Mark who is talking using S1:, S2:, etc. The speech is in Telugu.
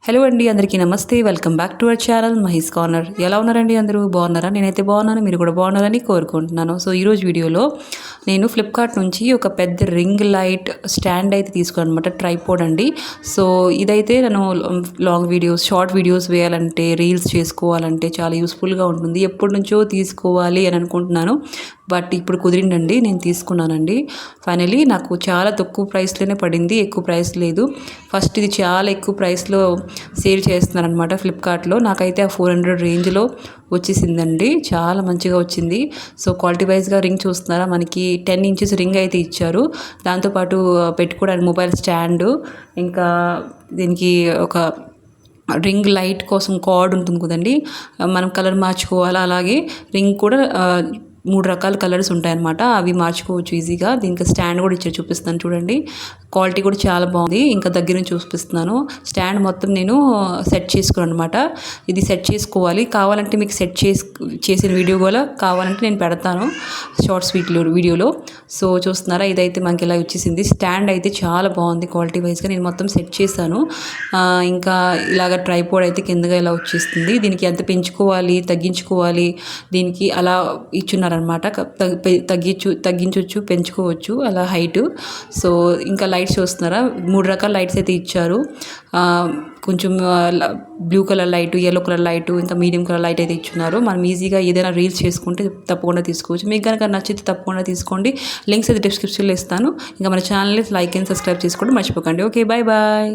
S1: హలో అండి, అందరికీ నమస్తే. Welcome back to our channel Mahi's corner. ఎలా ఉన్నారండి? అందరూ బాగున్నారా? నేనైతే బాగున్నాను, మీరు కూడా బాగున్నారని కోరుకుంటున్నాను. సో ఈరోజు వీడియోలో నేను ఫ్లిప్కార్ట్ నుంచి ఒక పెద్ద రింగ్ లైట్ స్టాండ్ అయితే తీసుకున్నాను అనమాట, ట్రైపోడ్ అండి. సో ఇదైతే నేను లాంగ్ వీడియోస్, షార్ట్ వీడియోస్ వేయాలంటే, రీల్స్ చేసుకోవాలంటే చాలా యూస్ఫుల్గా ఉంటుంది. ఎప్పటి నుంచో తీసుకోవాలి అని అనుకుంటున్నాను, బట్ ఇప్పుడు కుదిరిందండి, నేను తీసుకున్నానండి. ఫైనలీ నాకు చాలా తక్కువ ప్రైస్లోనే పడింది, ఎక్కువ ప్రైస్ లేదు. ఫస్ట్ ఇది చాలా ఎక్కువ ప్రైస్లో సేల్ చేస్తున్నారనమాట ఫ్లిప్కార్ట్లో. నాకైతే ఆ 400 రేంజ్లో వచ్చేసిందండి, చాలా మంచిగా వచ్చింది. సో క్వాలిటీ వైజ్గా రింగ్ చూస్తున్నారా, మనకి 10 ఇంచెస్ రింగ్ అయితే ఇచ్చారు. దాంతోపాటు పెట్టుకోవడానికి మొబైల్ స్టాండు, ఇంకా దీనికి ఒక రింగ్ లైట్ కోసం కార్డ్ ఉంటుంది కదండి, మనం కలర్ మార్చుకోవాలి. అలాగే రింగ్ కూడా 3 రకాల కలర్స్ ఉంటాయన్నమాట, అవి మార్చుకోవచ్చు ఈజీగా. దీనికి స్టాండ్ కూడా ఇచ్చారు, చూపిస్తాను చూడండి. క్వాలిటీ కూడా చాలా బాగుంది. ఇంకా దగ్గర నుంచి చూపిస్తున్నాను. స్టాండ్ మొత్తం నేను సెట్ చేసుకున్నాను అనమాట. ఇది సెట్ చేసుకోవాలి, కావాలంటే మీకు సెట్ చేసిన వీడియో కూడా కావాలంటే నేను పెడతాను షార్ట్స్ వీడియోలో. సో చూస్తున్నారా, ఇదైతే మనకి ఇలా వచ్చేసింది. స్టాండ్ అయితే చాలా బాగుంది క్వాలిటీ వైజ్గా, నేను మొత్తం సెట్ చేశాను. ఇంకా ఇలాగ ట్రైపోడ్ అయితే కిందగా ఇలా వచ్చేస్తుంది. దీనికి ఎంత పెంచుకోవాలి, తగ్గించుకోవాలి, దీనికి అలా ఇచ్చున్నారనమాట. తగ్గించవచ్చు, పెంచుకోవచ్చు అలా హైటు. సో ఇంకా లైట్స్ చూస్తున్నారా, 3 రకాల లైట్స్ అయితే ఇచ్చారు. కొంచెం blue colour light, yellow colour light, ఇంకా మీడియం కలర్ లైట్ అయితే ఇచ్చున్నారు. మనం ఈజీగా ఏదైనా రీల్స్ చేసుకుంటే తప్పకుండా తీసుకోవచ్చు. మీకు కనుక నచ్చితే తప్పకుండా తీసుకోండి. లింక్స్ అయితే డిస్క్రిప్షన్లో ఇస్తాను. ఇంకా మన ఛానల్ని లైక్ అండ్ సబ్స్క్రైబ్ చేసుకోండి మర్చిపోకండి. Okay, bye bye.